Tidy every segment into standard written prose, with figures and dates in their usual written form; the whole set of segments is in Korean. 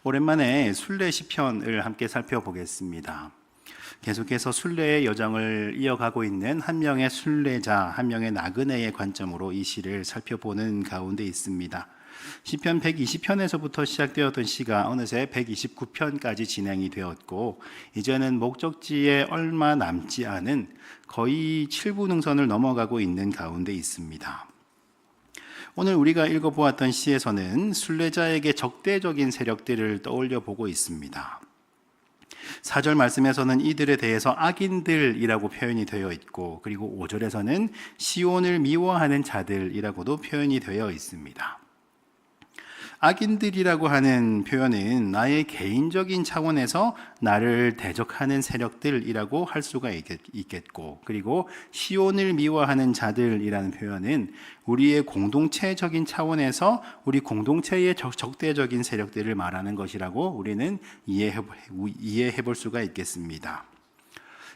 오랜만에 순례 시편을 함께 살펴보겠습니다. 계속해서 순례의 여정을 이어가고 있는 한 명의 순례자, 한 명의 나그네의 관점으로 이 시를 살펴보는 가운데 있습니다. 시편 120편에서부터 시작되었던 시가 어느새 129편까지 진행이 되었고, 이제는 목적지에 얼마 남지 않은 거의 7부 능선을 넘어가고 있는 가운데 있습니다. 오늘 우리가 읽어보았던 시에서는 순례자에게 적대적인 세력들을 떠올려 보고 있습니다. 4절 말씀에서는 이들에 대해서 악인들이라고 표현이 되어 있고, 그리고 5절에서는 시온을 미워하는 자들이라고도 표현이 되어 있습니다. 악인들이라고 하는 표현은 나의 개인적인 차원에서 나를 대적하는 세력들이라고 할 수가 있겠고, 그리고 시온을 미워하는 자들이라는 표현은 우리의 공동체적인 차원에서 우리 공동체의 적대적인 세력들을 말하는 것이라고 우리는 이해해 볼 수가 있겠습니다.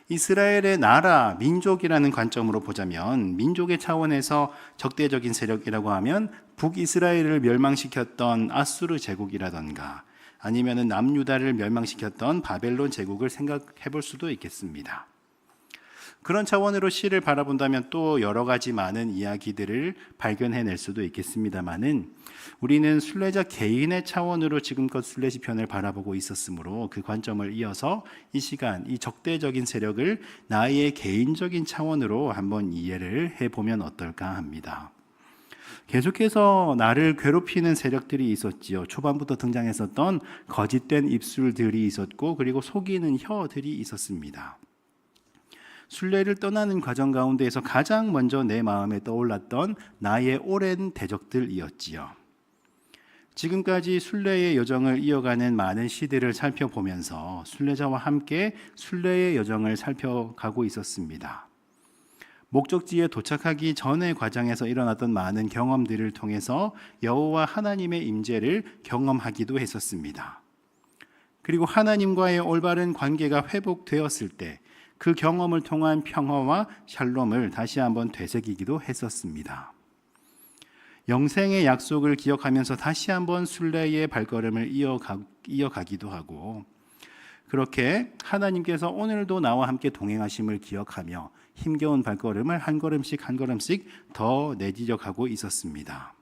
이스라엘의 나라, 민족이라는 관점으로 보자면 민족의 차원에서 적대적인 세력이라고 하면 북이스라엘을 멸망시켰던 아수르 제국이라던가 아니면 남유다를 멸망시켰던 바벨론 제국을 생각해 볼 수도 있겠습니다. 그런 차원으로 시를 바라본다면 또 여러 가지 많은 이야기들을 발견해낼 수도 있겠습니다만은 우리는 순례자 개인의 차원으로 지금껏 순례 시편을 바라보고 있었으므로 그 관점을 이어서 이 시간 이 적대적인 세력을 나의 개인적인 차원으로 한번 이해를 해보면 어떨까 합니다. 계속해서 나를 괴롭히는 세력들이 있었지요. 초반부터 등장했었던 거짓된 입술들이 있었고, 그리고 속이는 혀들이 있었습니다. 순례를 떠나는 과정 가운데에서 가장 먼저 내 마음에 떠올랐던 나의 오랜 대적들이었지요. 지금까지 순례의 여정을 이어가는 많은 시들을 살펴보면서 순례자와 함께 순례의 여정을 살펴가고 있었습니다. 목적지에 도착하기 전의 과정에서 일어났던 많은 경험들을 통해서 여호와 하나님의 임재를 경험하기도 했었습니다. 그리고 하나님과의 올바른 관계가 회복되었을 때 그 경험을 통한 평화와 샬롬을 다시 한번 되새기기도 했었습니다. 영생의 약속을 기억하면서 다시 한번 순례의 발걸음을 이어가기도 하고, 그렇게 하나님께서 오늘도 나와 함께 동행하심을 기억하며 힘겨운 발걸음을 한 걸음씩 한 걸음씩 더 내디뎌 가고 있었습니다.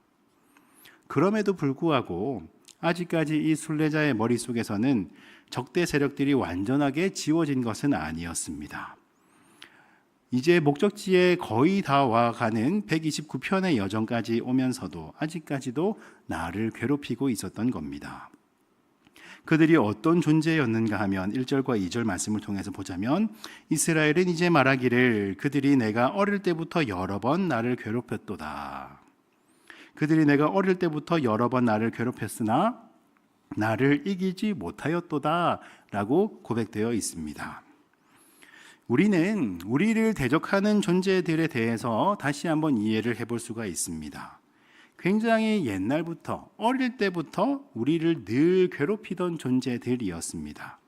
그럼에도 불구하고 아직까지 이 순례자의 머릿속에서는 적대 세력들이 완전하게 지워진 것은 아니었습니다. 이제 목적지에 거의 다 와가는 129편의 여정까지 오면서도 아직까지도 나를 괴롭히고 있었던 겁니다. 그들이 어떤 존재였는가 하면 1절과 2절 말씀을 통해서 보자면 이스라엘은 이제 말하기를 그들이 내가 어릴 때부터 여러 번 나를 괴롭혔도다. 그들이 내가 어릴 때부터 여러 번 나를 괴롭혔으나 나를 이기지 못하였도다 라고 고백되어 있습니다. 우리는 우리를 대적하는 존재들에 대해서 다시 한번 이해를 해볼 수가 있습니다. 굉장히 옛날부터 어릴 때부터 우리를 늘 괴롭히던 존재들이었습니다.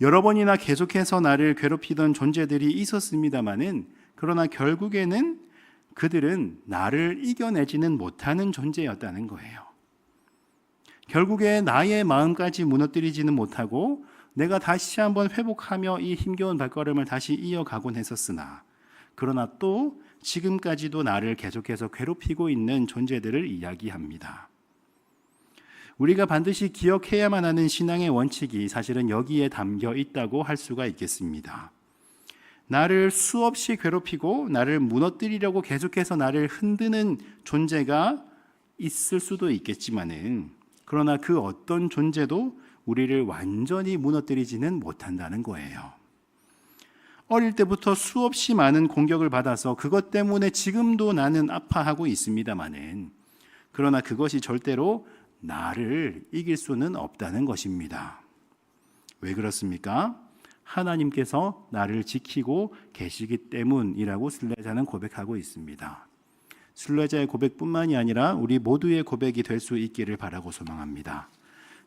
여러 번이나 계속해서 나를 괴롭히던 존재들이 있었습니다마는 그러나 결국에는 그들은 나를 이겨내지는 못하는 존재였다는 거예요. 결국에 나의 마음까지 무너뜨리지는 못하고 내가 다시 한번 회복하며 이 힘겨운 발걸음을 다시 이어가곤 했었으나 그러나 또 지금까지도 나를 계속해서 괴롭히고 있는 존재들을 이야기합니다. 우리가 반드시 기억해야만 하는 신앙의 원칙이 사실은 여기에 담겨 있다고 할 수가 있겠습니다. 나를 수없이 괴롭히고 나를 무너뜨리려고 계속해서 나를 흔드는 존재가 있을 수도 있겠지만은 그러나 그 어떤 존재도 우리를 완전히 무너뜨리지는 못한다는 거예요. 어릴 때부터 수없이 많은 공격을 받아서 그것 때문에 지금도 나는 아파하고 있습니다마는 그러나 그것이 절대로 나를 이길 수는 없다는 것입니다. 왜 그렇습니까? 하나님께서 나를 지키고 계시기 때문이라고 순례자는 고백하고 있습니다. 순례자의 고백뿐만이 아니라 우리 모두의 고백이 될 수 있기를 바라고 소망합니다.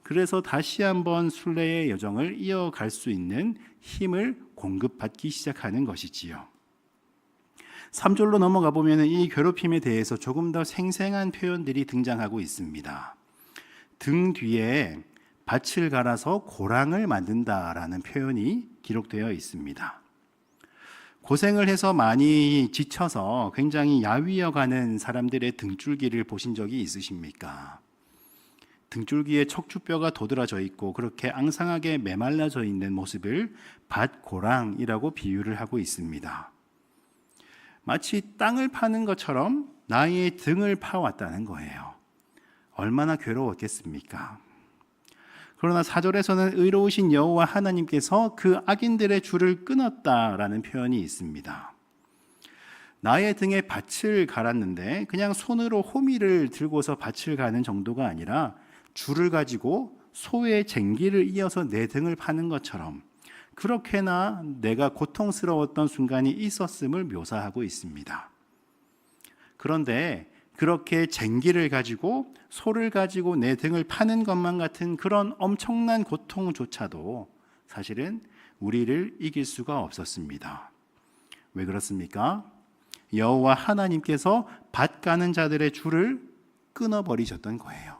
그래서 다시 한번 순례의 여정을 이어갈 수 있는 힘을 공급받기 시작하는 것이지요. 3절로 넘어가 보면 이 괴롭힘에 대해서 조금 더 생생한 표현들이 등장하고 있습니다. 등 뒤에 밭을 갈아서 고랑을 만든다라는 표현이 기록되어 있습니다. 고생을 해서 많이 지쳐서 굉장히 야위어 가는 사람들의 등줄기를 보신 적이 있으십니까? 등줄기에 척추뼈가 도드라져 있고 그렇게 앙상하게 메말라져 있는 모습을 밭고랑이라고 비유를 하고 있습니다. 마치 땅을 파는 것처럼 나의 등을 파왔다는 거예요. 얼마나 괴로웠겠습니까? 그러나 4절에서는 의로우신 여호와 하나님께서 그 악인들의 줄을 끊었다라는 표현이 있습니다. 나의 등에 밭을 갈았는데 그냥 손으로 호미를 들고서 밭을 가는 정도가 아니라 줄을 가지고 소의 쟁기를 이어서 내 등을 파는 것처럼 그렇게나 내가 고통스러웠던 순간이 있었음을 묘사하고 있습니다. 그런데 그렇게 쟁기를 가지고 소를 가지고 내 등을 파는 것만 같은 그런 엄청난 고통조차도 사실은 우리를 이길 수가 없었습니다. 왜 그렇습니까? 여호와 하나님께서 밭 가는 자들의 줄을 끊어버리셨던 거예요.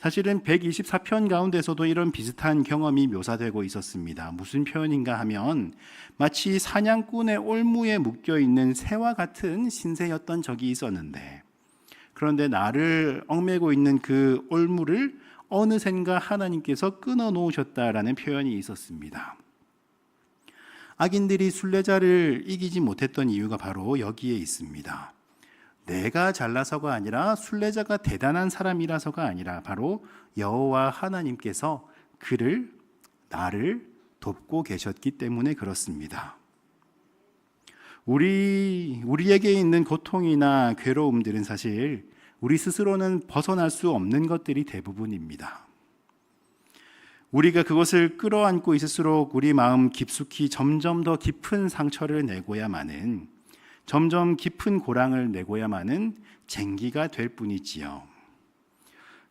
사실은 124편 가운데서도 이런 비슷한 경험이 묘사되고 있었습니다. 무슨 표현인가 하면 마치 사냥꾼의 올무에 묶여있는 새와 같은 신세였던 적이 있었는데 그런데 나를 얽매고 있는 그 올무를 어느샌가 하나님께서 끊어놓으셨다라는 표현이 있었습니다. 악인들이 순례자를 이기지 못했던 이유가 바로 여기에 있습니다. 내가 잘나서가 아니라 순례자가 대단한 사람이라서가 아니라 바로 여호와 하나님께서 나를 돕고 계셨기 때문에 그렇습니다. 우리에게 있는 고통이나 괴로움들은 사실 우리 스스로는 벗어날 수 없는 것들이 대부분입니다. 우리가 그것을 끌어안고 있을수록 우리 마음 깊숙이 점점 더 깊은 상처를 내고야만은 점점 깊은 고랑을 내고야만은 쟁기가 될 뿐이지요.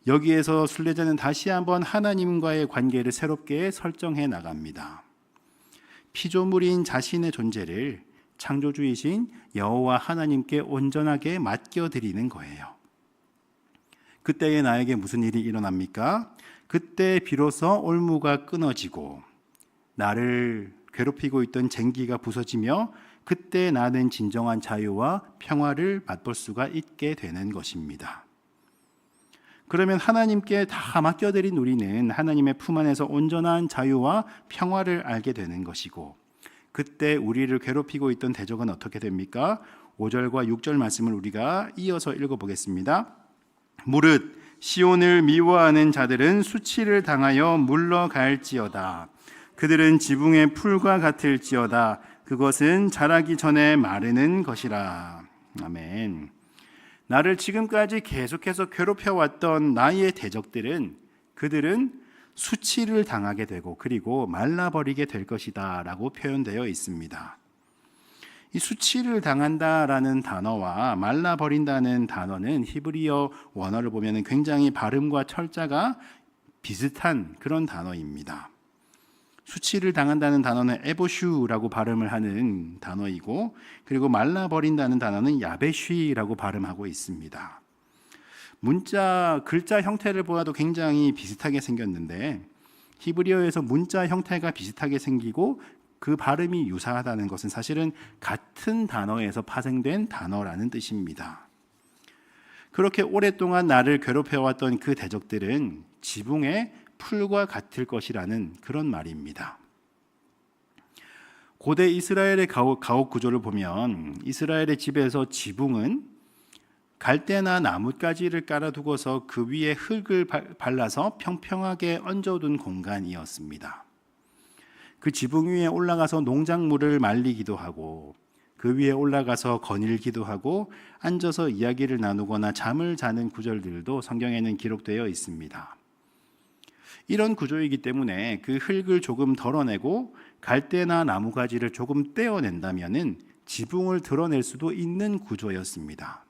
여기에서 순례자는 다시 한번 하나님과의 관계를 새롭게 설정해 나갑니다. 피조물인 자신의 존재를 창조주이신 여호와 하나님께 온전하게 맡겨드리는 거예요. 그때에 나에게 무슨 일이 일어납니까? 그때 비로소 올무가 끊어지고 나를 괴롭히고 있던 쟁기가 부서지며 그때 나는 진정한 자유와 평화를 맛볼 수가 있게 되는 것입니다. 그러면 하나님께 다 맡겨드린 우리는 하나님의 품 안에서 온전한 자유와 평화를 알게 되는 것이고 그때 우리를 괴롭히고 있던 대적은 어떻게 됩니까? 5절과 6절 말씀을 우리가 이어서 읽어보겠습니다. 무릇 시온을 미워하는 자들은 수치를 당하여 물러갈지어다. 그들은 지붕의 풀과 같을지어다. 그것은 자라기 전에 마르는 것이라. 아멘. 나를 지금까지 계속해서 괴롭혀왔던 나의 대적들은 그들은 수치를 당하게 되고 그리고 말라버리게 될 것이다 라고 표현되어 있습니다. 이 수치를 당한다라는 단어와 말라버린다는 단어는 히브리어 원어를 보면 굉장히 발음과 철자가 비슷한 그런 단어입니다. 수치를 당한다는 단어는 에보슈라고 발음을 하는 단어이고 그리고 말라버린다는 단어는 야베쉬라고 발음하고 있습니다. 글자 형태를 보아도 굉장히 비슷하게 생겼는데 히브리어에서 문자 형태가 비슷하게 생기고 그 발음이 유사하다는 것은 사실은 같은 단어에서 파생된 단어라는 뜻입니다. 그렇게 오랫동안 나를 괴롭혀왔던 그 대적들은 지붕의 풀과 같을 것이라는 그런 말입니다. 고대 이스라엘의 가옥 구조를 보면 이스라엘의 집에서 지붕은 갈대나 나뭇가지를 깔아두고서 그 위에 흙을 발라서 평평하게 얹어둔 공간이었습니다. 그 지붕 위에 올라가서 농작물을 말리기도 하고 그 위에 올라가서 거닐기도 하고 앉아서 이야기를 나누거나 잠을 자는 구절들도 성경에는 기록되어 있습니다. 이런 구조이기 때문에 그 흙을 조금 덜어내고 갈대나 나무가지를 조금 떼어낸다면은 지붕을 드러낼 수도 있는 구조였습니다.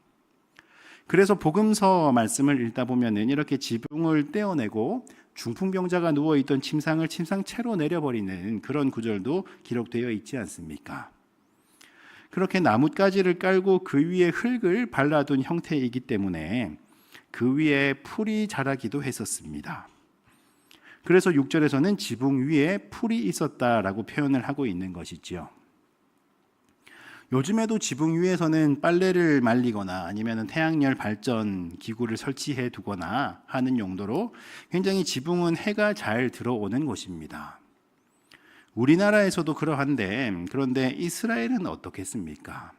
그래서 복음서 말씀을 읽다 보면은 이렇게 지붕을 떼어내고 중풍병자가 누워있던 침상을 침상채로 내려버리는 그런 구절도 기록되어 있지 않습니까? 그렇게 나뭇가지를 깔고 그 위에 흙을 발라둔 형태이기 때문에 그 위에 풀이 자라기도 했었습니다. 그래서 6절에서는 지붕 위에 풀이 있었다라고 표현을 하고 있는 것이지요. 요즘에도 지붕 위에서는 빨래를 말리거나 아니면 태양열 발전 기구를 설치해 두거나 하는 용도로 굉장히 지붕은 해가 잘 들어오는 곳입니다. 우리나라에서도 그러한데, 그런데 이스라엘은 어떻겠습니까?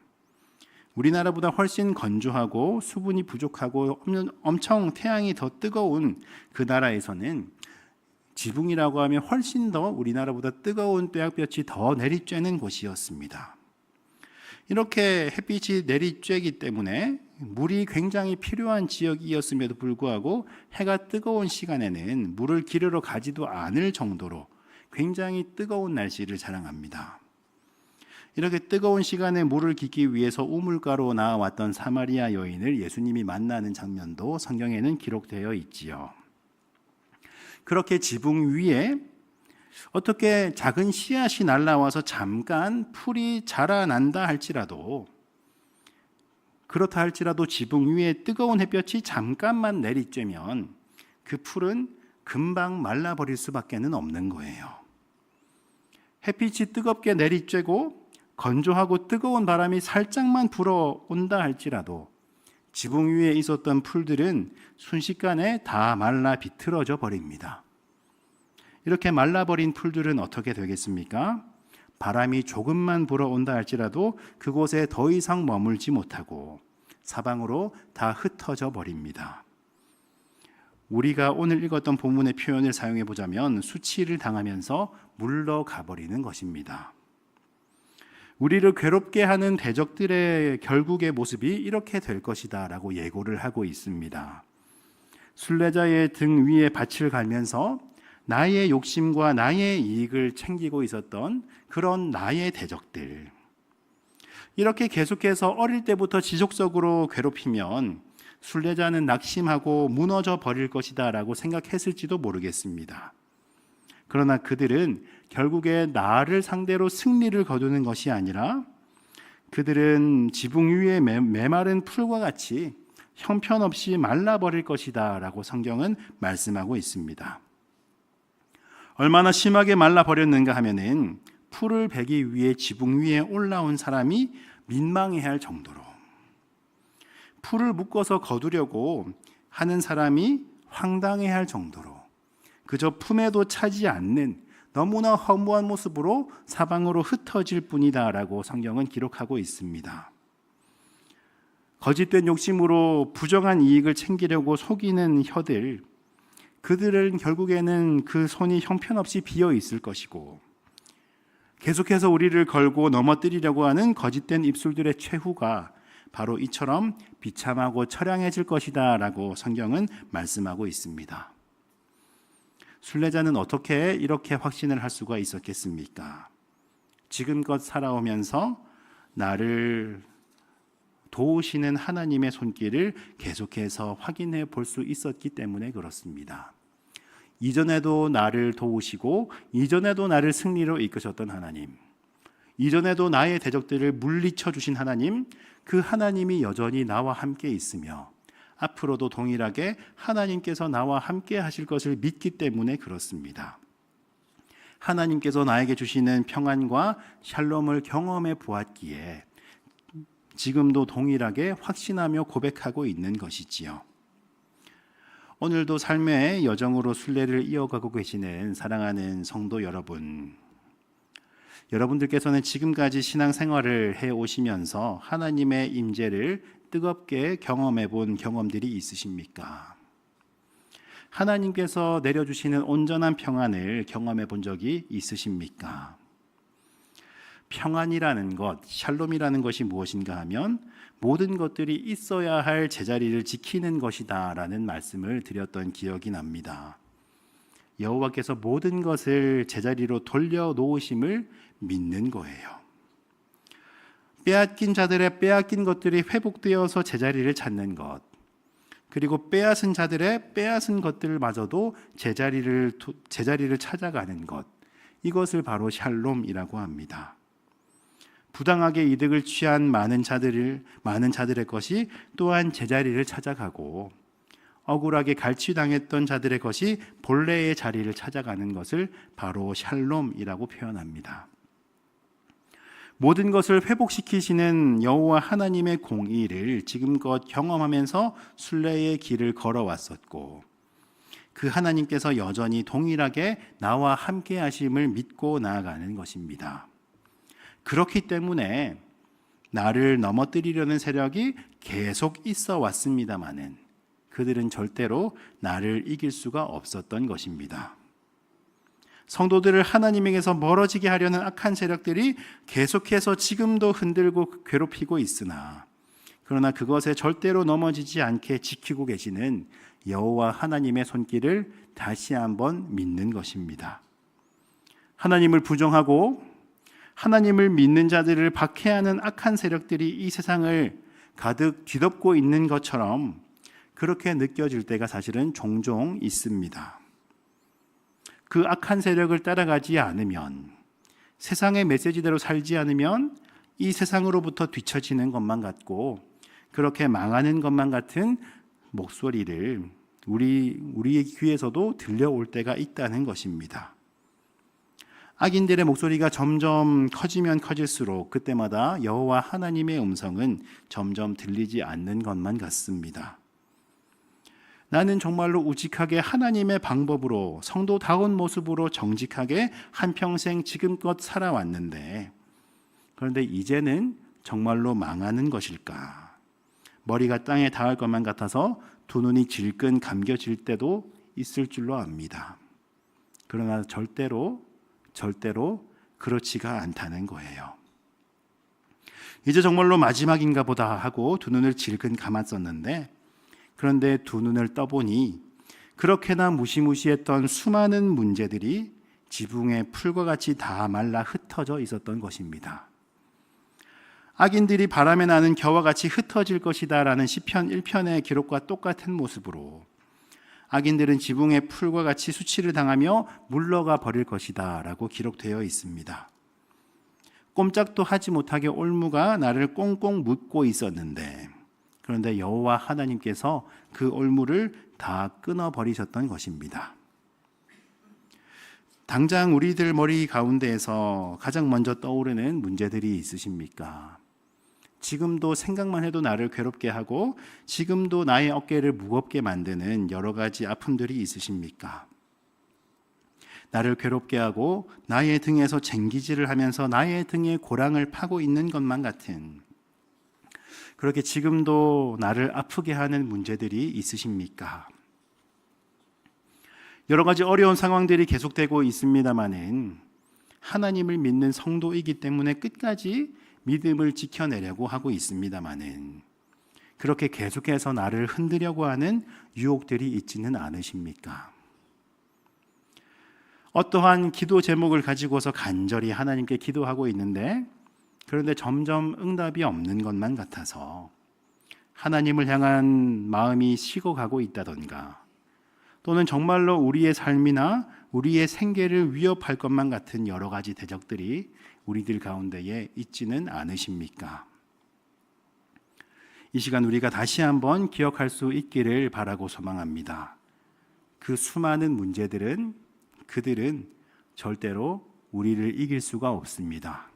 우리나라보다 훨씬 건조하고 수분이 부족하고 엄청 태양이 더 뜨거운 그 나라에서는 지붕이라고 하면 훨씬 더 우리나라보다 뜨거운 뙤약볕이 더 내리쬐는 곳이었습니다. 이렇게 햇빛이 내리쬐기 때문에 물이 굉장히 필요한 지역이었음에도 불구하고 해가 뜨거운 시간에는 물을 기르러 가지도 않을 정도로 굉장히 뜨거운 날씨를 자랑합니다. 이렇게 뜨거운 시간에 물을 깃기 위해서 우물가로 나왔던 사마리아 여인을 예수님이 만나는 장면도 성경에는 기록되어 있지요. 그렇게 지붕 위에 어떻게 작은 씨앗이 날라와서 잠깐 풀이 자라난다 할지라도, 그렇다 할지라도 지붕 위에 뜨거운 햇볕이 잠깐만 내리쬐면 그 풀은 금방 말라버릴 수밖에 없는 거예요. 햇빛이 뜨겁게 내리쬐고 건조하고 뜨거운 바람이 살짝만 불어온다 할지라도 지붕 위에 있었던 풀들은 순식간에 다 말라 비틀어져 버립니다. 이렇게 말라버린 풀들은 어떻게 되겠습니까? 바람이 조금만 불어온다 할지라도 그곳에 더 이상 머물지 못하고 사방으로 다 흩어져 버립니다. 우리가 오늘 읽었던 본문의 표현을 사용해 보자면 수치를 당하면서 물러가 버리는 것입니다. 우리를 괴롭게 하는 대적들의 결국의 모습이 이렇게 될 것이다 라고 예고를 하고 있습니다. 순례자의 등 위에 밭을 갈면서 나의 욕심과 나의 이익을 챙기고 있었던 그런 나의 대적들, 이렇게 계속해서 어릴 때부터 지속적으로 괴롭히면 순례자는 낙심하고 무너져 버릴 것이다 라고 생각했을지도 모르겠습니다. 그러나 그들은 결국에 나를 상대로 승리를 거두는 것이 아니라 그들은 지붕 위에 메마른 풀과 같이 형편없이 말라버릴 것이다 라고 성경은 말씀하고 있습니다. 얼마나 심하게 말라버렸는가 하면은 풀을 베기 위해 지붕 위에 올라온 사람이 민망해야 할 정도로, 풀을 묶어서 거두려고 하는 사람이 황당해야 할 정도로, 그저 품에도 차지 않는 너무나 허무한 모습으로 사방으로 흩어질 뿐이다 라고 성경은 기록하고 있습니다. 거짓된 욕심으로 부정한 이익을 챙기려고 속이는 혀들, 그들은 결국에는 그 손이 형편없이 비어 있을 것이고, 계속해서 우리를 걸고 넘어뜨리려고 하는 거짓된 입술들의 최후가 바로 이처럼 비참하고 처량해질 것이다 라고 성경은 말씀하고 있습니다. 순례자는 어떻게 이렇게 확신을 할 수가 있었겠습니까? 지금껏 살아오면서 나를 도우시는 하나님의 손길을 계속해서 확인해 볼 수 있었기 때문에 그렇습니다. 이전에도 나를 도우시고 이전에도 나를 승리로 이끄셨던 하나님, 이전에도 나의 대적들을 물리쳐 주신 하나님, 그 하나님이 여전히 나와 함께 있으며 앞으로도 동일하게 하나님께서 나와 함께 하실 것을 믿기 때문에 그렇습니다. 하나님께서 나에게 주시는 평안과 샬롬을 경험해 보았기에 지금도 동일하게 확신하며 고백하고 있는 것이지요. 오늘도 삶의 여정으로 순례를 이어가고 계시는 사랑하는 성도 여러분, 여러분들께서는 지금까지 신앙생활을 해오시면서 하나님의 임재를 뜨겁게 경험해 본 경험들이 있으십니까? 하나님께서 내려주시는 온전한 평안을 경험해 본 적이 있으십니까? 평안이라는 것, 샬롬이라는 것이 무엇인가 하면 모든 것들이 있어야 할 제자리를 지키는 것이다 라는 말씀을 드렸던 기억이 납니다. 여호와께서 모든 것을 제자리로 돌려놓으심을 믿는 거예요. 빼앗긴 자들의 빼앗긴 것들이 회복되어서 제자리를 찾는 것, 그리고 빼앗은 자들의 빼앗은 것들마저도 제자리를 찾아가는 것, 이것을 바로 샬롬이라고 합니다. 부당하게 이득을 취한 많은 자들의 것이 또한 제자리를 찾아가고, 억울하게 갈취당했던 자들의 것이 본래의 자리를 찾아가는 것을 바로 샬롬이라고 표현합니다. 모든 것을 회복시키시는 여호와 하나님의 공의를 지금껏 경험하면서 순례의 길을 걸어왔었고, 그 하나님께서 여전히 동일하게 나와 함께 하심을 믿고 나아가는 것입니다. 그렇기 때문에 나를 넘어뜨리려는 세력이 계속 있어 왔습니다마는 그들은 절대로 나를 이길 수가 없었던 것입니다. 성도들을 하나님에게서 멀어지게 하려는 악한 세력들이 계속해서 지금도 흔들고 괴롭히고 있으나, 그러나 그것에 절대로 넘어지지 않게 지키고 계시는 여호와 하나님의 손길을 다시 한번 믿는 것입니다. 하나님을 부정하고 하나님을 믿는 자들을 박해하는 악한 세력들이 이 세상을 가득 뒤덮고 있는 것처럼 그렇게 느껴질 때가 사실은 종종 있습니다. 그 악한 세력을 따라가지 않으면, 세상의 메시지대로 살지 않으면 이 세상으로부터 뒤처지는 것만 같고 그렇게 망하는 것만 같은 목소리를 우리의 귀에서도 들려올 때가 있다는 것입니다. 악인들의 목소리가 점점 커지면 커질수록 그때마다 여호와 하나님의 음성은 점점 들리지 않는 것만 같습니다. 나는 정말로 우직하게 하나님의 방법으로 성도다운 모습으로 정직하게 한평생 지금껏 살아왔는데, 그런데 이제는 정말로 망하는 것일까? 머리가 땅에 닿을 것만 같아서 두 눈이 질끈 감겨질 때도 있을 줄로 압니다. 그러나 절대로 그렇지가 않다는 거예요. 이제 정말로 마지막인가 보다 하고 두 눈을 질끈 감았었는데, 그런데 두 눈을 떠보니 그렇게나 무시무시했던 수많은 문제들이 지붕의 풀과 같이 다 말라 흩어져 있었던 것입니다. 악인들이 바람에 나는 겨와 같이 흩어질 것이다 라는 시편 1편의 기록과 똑같은 모습으로 악인들은 지붕의 풀과 같이 수치를 당하며 물러가 버릴 것이다 라고 기록되어 있습니다. 꼼짝도 하지 못하게 올무가 나를 꽁꽁 묶고 있었는데, 그런데 여호와 하나님께서 그 올무를 다 끊어버리셨던 것입니다. 당장 우리들 머리 가운데에서 가장 먼저 떠오르는 문제들이 있으십니까? 지금도 생각만 해도 나를 괴롭게 하고 지금도 나의 어깨를 무겁게 만드는 여러 가지 아픔들이 있으십니까? 나를 괴롭게 하고 나의 등에서 쟁기질을 하면서 나의 등에 고랑을 파고 있는 것만 같은, 그렇게 지금도 나를 아프게 하는 문제들이 있으십니까? 여러 가지 어려운 상황들이 계속되고 있습니다마는 하나님을 믿는 성도이기 때문에 끝까지 믿음을 지켜내려고 하고 있습니다마는 그렇게 계속해서 나를 흔들려고 하는 유혹들이 있지는 않으십니까? 어떠한 기도 제목을 가지고서 간절히 하나님께 기도하고 있는데, 그런데 점점 응답이 없는 것만 같아서 하나님을 향한 마음이 식어가고 있다던가, 또는 정말로 우리의 삶이나 우리의 생계를 위협할 것만 같은 여러 가지 대적들이 우리들 가운데에 있지는 않으십니까? 이 시간 우리가 다시 한번 기억할 수 있기를 바라고 소망합니다. 그 수많은 문제들은, 그들은 절대로 우리를 이길 수가 없습니다.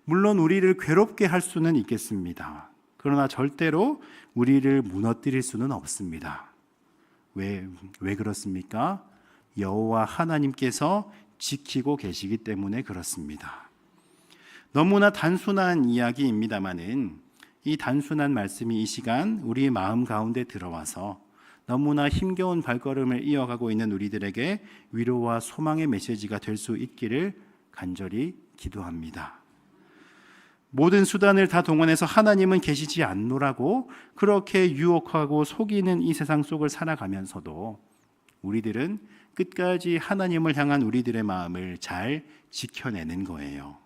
물론 우리를 괴롭게 할 수는 있겠습니다. 그러나 절대로 우리를 무너뜨릴 수는 없습니다. 왜 그렇습니까? 여호와 하나님께서 지키고 계시기 때문에 그렇습니다. 너무나 단순한 이야기입니다마는 이 단순한 말씀이 이 시간 우리 마음 가운데 들어와서 너무나 힘겨운 발걸음을 이어가고 있는 우리들에게 위로와 소망의 메시지가 될 수 있기를 간절히 기도합니다. 모든 수단을 다 동원해서 하나님은 계시지 않노라고 그렇게 유혹하고 속이는 이 세상 속을 살아가면서도 우리들은 끝까지 하나님을 향한 우리들의 마음을 잘 지켜내는 거예요.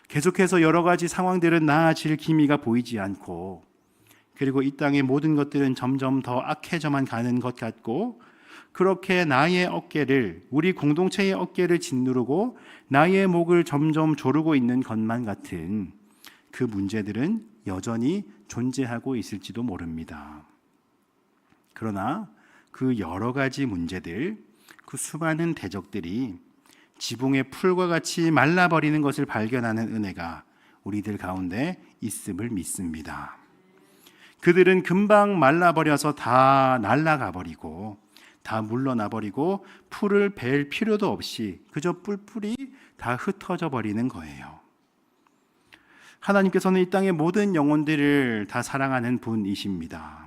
계속해서 여러 가지 상황들은 나아질 기미가 보이지 않고, 그리고 이 땅의 모든 것들은 점점 더 악해져만 가는 것 같고, 그렇게 나의 어깨를, 우리 공동체의 어깨를 짓누르고 나의 목을 점점 조르고 있는 것만 같은 그 문제들은 여전히 존재하고 있을지도 모릅니다. 그러나 그 여러 가지 문제들, 그 수많은 대적들이 지붕의 풀과 같이 말라버리는 것을 발견하는 은혜가 우리들 가운데 있음을 믿습니다. 그들은 금방 말라버려서 다 날아가 버리고 다 물러나 버리고 풀을 벨 필요도 없이 그저 뿔뿔이 다 흩어져 버리는 거예요. 하나님께서는 이 땅의 모든 영혼들을 다 사랑하는 분이십니다.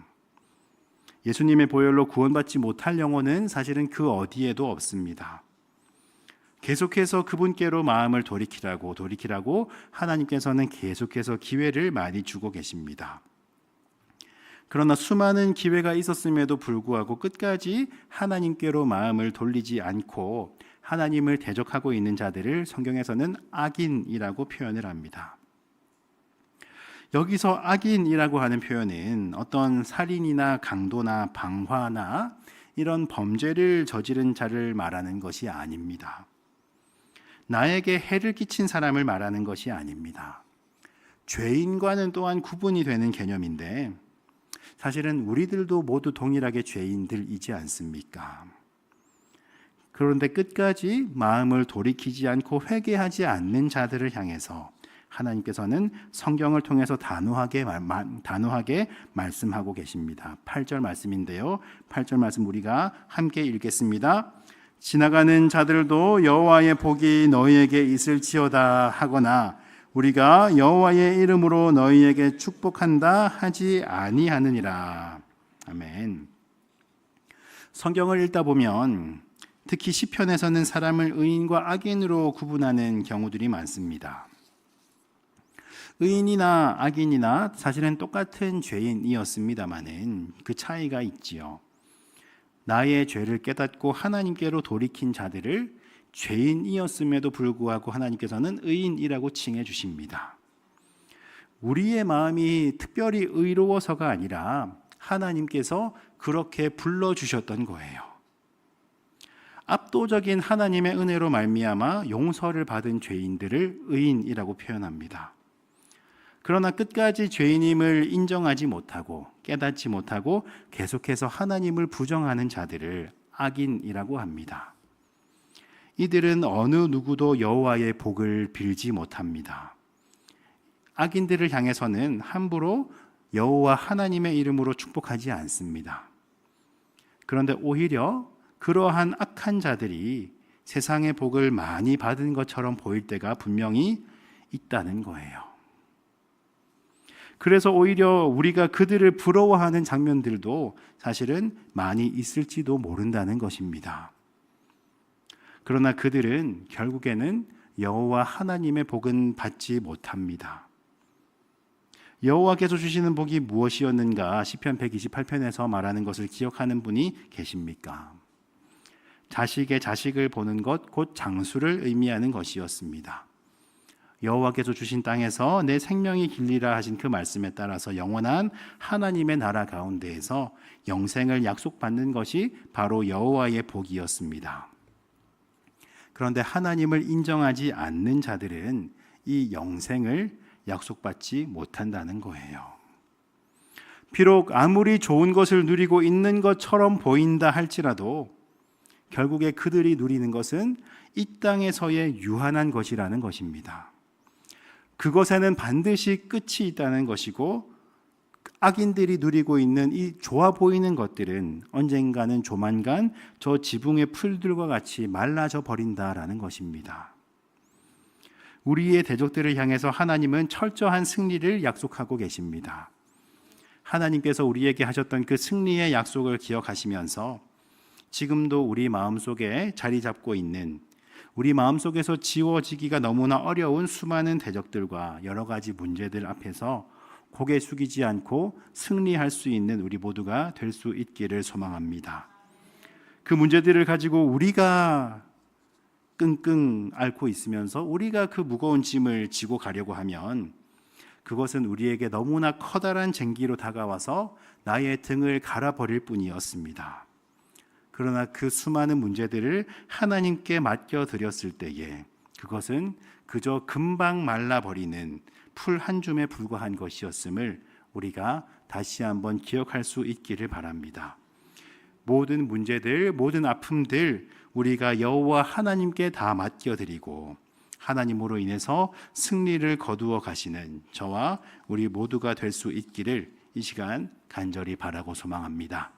예수님의 보혈로 구원받지 못할 영혼은 사실은 그 어디에도 없습니다. 계속해서 그분께로 마음을 돌이키라고 하나님께서는 계속해서 기회를 많이 주고 계십니다. 그러나 수많은 기회가 있었음에도 불구하고 끝까지 하나님께로 마음을 돌리지 않고 하나님을 대적하고 있는 자들을 성경에서는 악인이라고 표현을 합니다. 여기서 악인이라고 하는 표현은 어떤 살인이나 강도나 방화나 이런 범죄를 저지른 자를 말하는 것이 아닙니다. 나에게 해를 끼친 사람을 말하는 것이 아닙니다. 죄인과는 또한 구분이 되는 개념인데 사실은 우리들도 모두 동일하게 죄인들이지 않습니까? 그런데 끝까지 마음을 돌이키지 않고 회개하지 않는 자들을 향해서 하나님께서는 성경을 통해서 단호하게 말씀하고 계십니다. 8절 말씀인데요. 8절 말씀 우리가 함께 읽겠습니다. 지나가는 자들도 여호와의 복이 너희에게 있을지어다 하거나 우리가 여호와의 이름으로 너희에게 축복한다 하지 아니하느니라. 아멘. 성경을 읽다 보면 특히 시편에서는 사람을 의인과 악인으로 구분하는 경우들이 많습니다. 의인이나 악인이나 사실은 똑같은 죄인이었습니다마는 그 차이가 있지요. 나의 죄를 깨닫고 하나님께로 돌이킨 자들을 죄인이었음에도 불구하고 하나님께서는 의인이라고 칭해 주십니다. 우리의 마음이 특별히 의로워서가 아니라 하나님께서 그렇게 불러주셨던 거예요. 압도적인 하나님의 은혜로 말미암아 용서를 받은 죄인들을 의인이라고 표현합니다. 그러나 끝까지 죄인임을 인정하지 못하고 깨닫지 못하고 계속해서 하나님을 부정하는 자들을 악인이라고 합니다. 이들은 어느 누구도 여호와의 복을 빌지 못합니다. 악인들을 향해서는 함부로 여호와 하나님의 이름으로 축복하지 않습니다. 그런데 오히려 그러한 악한 자들이 세상의 복을 많이 받은 것처럼 보일 때가 분명히 있다는 거예요. 그래서 오히려 우리가 그들을 부러워하는 장면들도 사실은 많이 있을지도 모른다는 것입니다. 그러나 그들은 결국에는 여호와 하나님의 복은 받지 못합니다. 여호와께서 주시는 복이 무엇이었는가 시편 128편에서 말하는 것을 기억하는 분이 계십니까? 자식의 자식을 보는 것, 곧 장수를 의미하는 것이었습니다. 여호와께서 주신 땅에서 내 생명이 길리라 하신 그 말씀에 따라서 영원한 하나님의 나라 가운데에서 영생을 약속받는 것이 바로 여호와의 복이었습니다. 그런데 하나님을 인정하지 않는 자들은 이 영생을 약속받지 못한다는 거예요. 비록 아무리 좋은 것을 누리고 있는 것처럼 보인다 할지라도 결국에 그들이 누리는 것은 이 땅에서의 유한한 것이라는 것입니다. 그것에는 반드시 끝이 있다는 것이고 악인들이 누리고 있는 이 좋아 보이는 것들은 언젠가는 조만간 저 지붕의 풀들과 같이 말라져 버린다라는 것입니다. 우리의 대적들을 향해서 하나님은 철저한 승리를 약속하고 계십니다. 하나님께서 우리에게 하셨던 그 승리의 약속을 기억하시면서 지금도 우리 마음속에 자리 잡고 있는 우리 마음속에서 지워지기가 너무나 어려운 수많은 대적들과 여러 가지 문제들 앞에서 고개 숙이지 않고 승리할 수 있는 우리 모두가 될 수 있기를 소망합니다. 그 문제들을 가지고 우리가 끙끙 앓고 있으면서 우리가 그 무거운 짐을 지고 가려고 하면 그것은 우리에게 너무나 커다란 쟁기로 다가와서 나의 등을 갈아버릴 뿐이었습니다. 그러나 그 수많은 문제들을 하나님께 맡겨드렸을 때에 그것은 그저 금방 말라버리는 풀 한 줌에 불과한 것이었음을 우리가 다시 한번 기억할 수 있기를 바랍니다. 모든 문제들, 모든 아픔들 우리가 여호와 하나님께 다 맡겨드리고 하나님으로 인해서 승리를 거두어 가시는 저와 우리 모두가 될 수 있기를 이 시간 간절히 바라고 소망합니다.